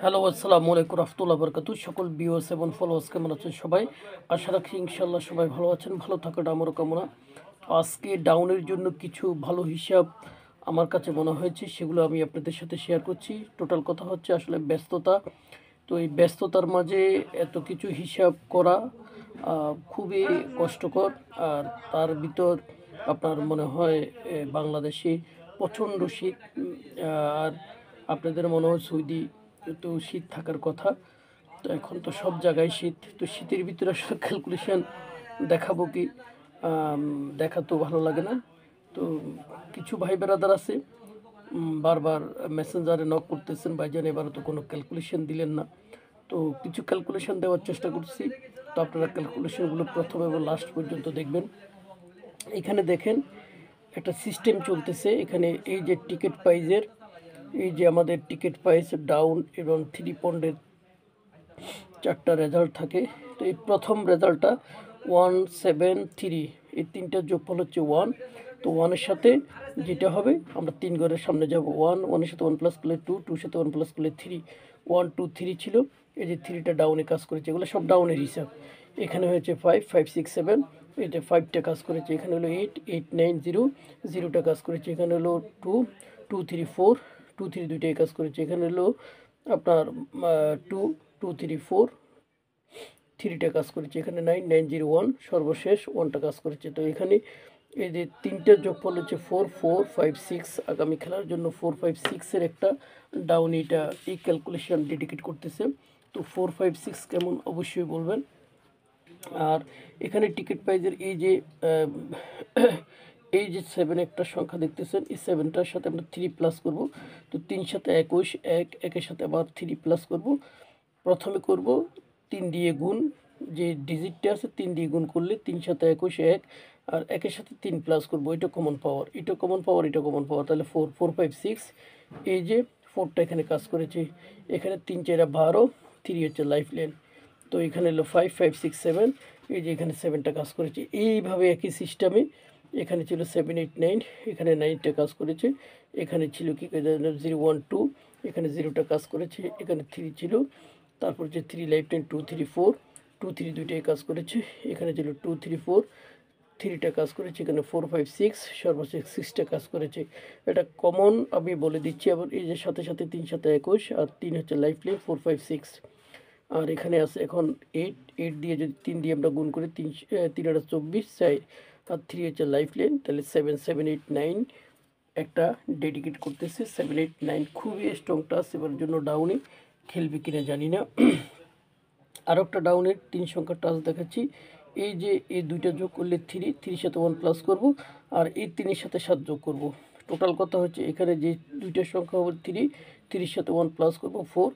Hello, আসসালামু আলাইকুম রহমতুল্লাহ বরকাতু। সকল ভিউয়ার্স এবং ফলোয়ার্স কেমন আছেন সবাই? আশা রাখি ইনশাল্লাহ সবাই ভালো আছেন। ভালো থাকাটা আমারও কামনা। আজকে ডাউনের জন্য কিছু ভালো হিসাব আমার কাছে মনে হয়েছে, সেগুলো আমি আপনাদের সাথে শেয়ার করছি। টোটাল কথা হচ্ছে আসলে ব্যস্ততা। তো এই ব্যস্ততার মাঝে এত কিছু হিসাব করা খুবই কষ্টকর। আর তার ভিতর আপনার মনে হয় বাংলাদেশে প্রচণ্ড শীত, আর আপনাদের মনে হয় সৌদি তো শীত থাকার কথা। তো এখন তো সব জায়গায় শীত। তো শীতের ভিতরে আসলে ক্যালকুলেশন দেখাবো কি, দেখা তো ভালো লাগে না। তো কিছু ভাই বেরাদার আছে বারবার মেসেঞ্জারে নক করতেছেন, ভাইজান এবারও তো কোনো ক্যালকুলেশন দিলেন না। তো কিছু ক্যালকুলেশন দেওয়ার চেষ্টা করছি। তো আপনারা ক্যালকুলেশনগুলো প্রথম এবং লাস্ট পর্যন্ত দেখবেন। এখানে দেখেন একটা সিস্টেম চলতেছে। এখানে এই যে টিকিট প্রাইজের, এই যে আমাদের টিকিট প্রাইস ডাউন এবং 3 পয়েন্টের 4টা রেজাল্ট থাকে। তো এই প্রথম রেজাল্টটা 173, এই তিনটার যোগফল হচ্ছে 1। তো 1-এর সাথে যেটা হবে আমরা 3 ঘরের সামনে যাব। 1-1-এর সাথে 1 প্লাস করলে 2, 2-এর সাথে 1 প্লাস করলে 3, 1 2 3 ছিল। এই যে 3টা ডাউনে কাজ করেছে, এগুলো সব ডাউনের হিসাব। এখানে হয়েছে 5 5 6 7, এই যে 5টা কাজ করেছে। এখানে হলো 8 8 9 0, 0টা কাজ করেছে। এখানে হলো 2 2 3 4, 2 3 দুইটাই কাজ করেছে। এখানে হলো আপনার 2 2 3 4, 3টা কাজ করেছে। এখানে 9 9 0 1, সর্বশেষ 1টা কাজ করেছে। তো এখানে এই যে তিনটার যোগফল হচ্ছে 4 4 5 6। আগামী খেলার জন্য 4 5 6-এর একটা ডাউন, এটা এই ক্যালকুলেশন ডেডিকেট করতেছে। তো 4 5 6 কেমন অবশ্যই বলবেন। আর এখানে টিকিট প্রাইজের এই যে এই যে 7 একটা সংখ্যা দেখতেছেন, এই 7টার সাথে আমরা 3 প্লাস করব। তো 3 সাথে 21, 1 1-এর সাথে আবার 3 প্লাস করব। প্রথমে করব 3 দিয়ে গুণ, যে ডিজিটটা আছে 3 দিয়ে গুণ করলে 3 সাথে 21 1, আর 1-এর সাথে 3 প্লাস করব। এটা কমন পাওয়ার, এটা কমন পাওয়ার, এটা কমন পাওয়ার, তাহলে 4 4 5 6। এই যে 4টা এখানে কাজ করেছে। এখানে 3 4 12, 3 হচ্ছে লাইফ লাইন। তো এখানে হলো 5 5 6 7, এই যে এখানে 7টা কাজ করেছে। এইভাবে একই সিস্টেমে এখানে ছিল 7 8 9, এখানে 9টা কাজ করেছে। এখানে ছিল কি 0 1 2, এখানে 0টা কাজ করেছে। এখানে 3 ছিল, তারপর যে 3 লাইফ টাইম 2 3 4, 2 3 দুইটাই কাজ করেছে। এখানে ছিল 2 3 4, 3টা কাজ করেছে। এখানে 4 5 6, সর্বশেষ 6টা কাজ করেছে। এটা কমন আমি বলে দিচ্ছি। আবার এই যে সাথে সাথে 3 সাথে 21, আর 3 হচ্ছে লাইফ লাইন 4 5 6। আর এখানে আছে এখন 8 8 দিয়ে যদি 3 দিয়ে আমরা গুণ করি 3 3 আর 24 চাই, আর 3 হচ্ছে লাইফ লাইন, তাহলে 7 7 8 9 একটা ডেডিকেট করতেছে। 7 8 9 খুবই স্ট্রং টাচ, এবার জন্য ডাউনে খেলবে কিনা জানি না। আরও একটা ডাউনের 3 সংখ্যার টাচ দেখাচ্ছি। এই যে এই দুইটা যোগ করলে 3, 3-এর সাথে 1 প্লাস করব, আর এই 3-এর সাথে 7 যোগ করব। টোটাল কথা হচ্ছে এখানে যে দুইটা সংখ্যা হবে 3, 3-এর সাথে 1 প্লাস করব 4,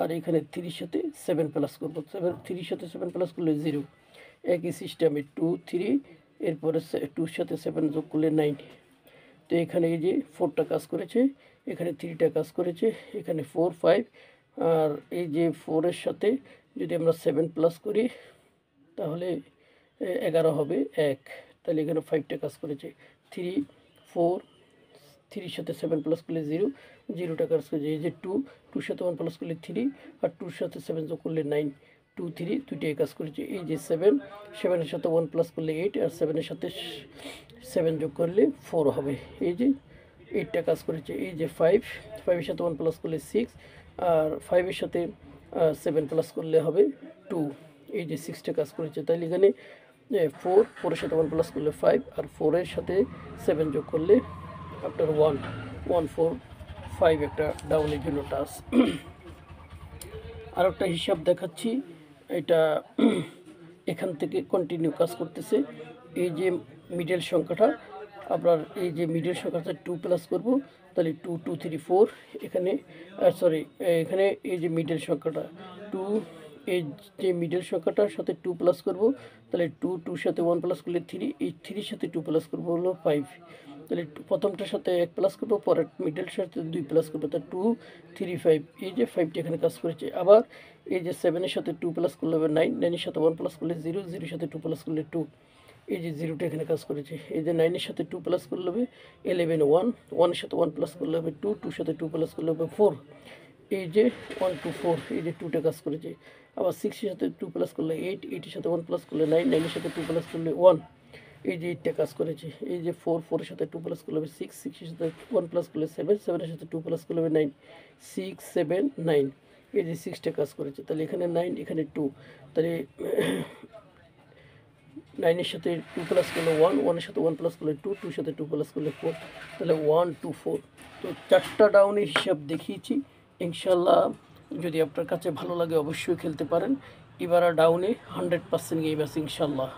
আর এখানে 3-এর সাথে 7 প্লাস করব। 3-এর সাথে 7 প্লাস করলে 0। একই সিস্টেমে 2 3, এরপরে 2-এর সাথে 7 যোগ করলে 9। তো এখানে এই যে 4টা কাজ করেছে, এখানে 3টা কাজ করেছে, এখানে 4 5, আর এই যে 4-এর সাথে যদি আমরা 7 প্লাস করি তাহলে 11 হবে 1, তাহলে এখানে 5টা কাজ করেছে। 3 4, 3-এর সাথে 7 প্লাস করলে 0, 0টা কাজ করেছে। এই যে 2 2-এর সাথে 1 প্লাস করলে 3, আর 2-এর সাথে 7 যোগ করলে 9, 2 3 দুইটাই কাজ করেছে। এই যে 7 7-এর সাথে 1 প্লাস করলে 8, আর 7-এর সাথে 7 যোগ করলে 4 হবে। এই যে 8টা কাজ করেছে। এই যে 5 5-এর সাথে 1 প্লাস করলে 6, আর 5-এর সাথে 7 প্লাস করলে হবে 2। এই যে 6টা কাজ করেছে। তাইলে এখানে 4 4-এর সাথে 1 প্লাস করলে 5, আর 4-এর সাথে 7 যোগ করলে আপনার 1 1 4 5 একটা ডাউনের জন্য টাচ। আর একটা হিসাব দেখাচ্ছি। এটা এখান থেকে কন্টিনিউ কাজ করতেছে। এই যে মিডল সংখ্যাটা, আপনার এই যে মিডল সংখ্যাটা 2 প্লাস করব, তাহলে 2 2 3 4। এখানে সরি, এখানে এই যে মিডল সংখ্যাটা 2, এই যে মিডল সংখ্যাটার সাথে 2 প্লাস করব, তাহলে 2 2-এর সাথে 1 প্লাস করলে 3, এই 3-এর সাথে 2 প্লাস করব হলো 5। তাহলে প্রথমটার সাথে 1 প্লাস করবো, পরের মিডলের সাথে 2 প্লাস করবো, তা 2 3 5। এই যে 5টি এখানে কাজ করেছে। আবার এই যে 7-এর সাথে 2 প্লাস করলে হবে 9, 9-এর সাথে 1 প্লাস করলে 0, 0-এর সাথে 2 প্লাস করলে 2। এই যে 0টা এখানে কাজ করেছে। এই যে 9-এর সাথে 2 প্লাস করলে হবে 11 1, 1-এর সাথে 1 প্লাস করলে হবে 2, 2-এর সাথে 2 প্লাস করলে হবে 4। এই যে 1 2 4 এই যে 2টা কাজ করেছে। আবার 6 এর সাথে 2 প্লাস করলে 8, 8 এর সাথে 1 প্লাস করলে 9, 9 এর সাথে 2 প্লাস করলে 1, এই যে 8টা কাজ করেছে। এই যে 4, 4 এর সাথে 2 প্লাস করলে 6, 6 এর সাথে 1 প্লাস করলে 7, 7 এর সাথে 2 প্লাস করলে 9, 6 7 9, এই যে 6টা কাজ করেছে। তাহলে এখানে 9, এখানে 2, তাহলে 9 এর সাথে 2 প্লাস করলে 1, 1 এর সাথে 1 প্লাস করলে 2, 2 এর সাথে 2 প্লাস করলে 4, তাহলে 1 2 4। তো 4টা ডাউনের হিসাব দেখিয়েছি। ইনশাল্লাহ যদি আপনার কাছে ভালো লাগে অবশ্যই খেলতে পারেন। এবার ডাউনে 100% গেম আছে ইনশাল্লাহ।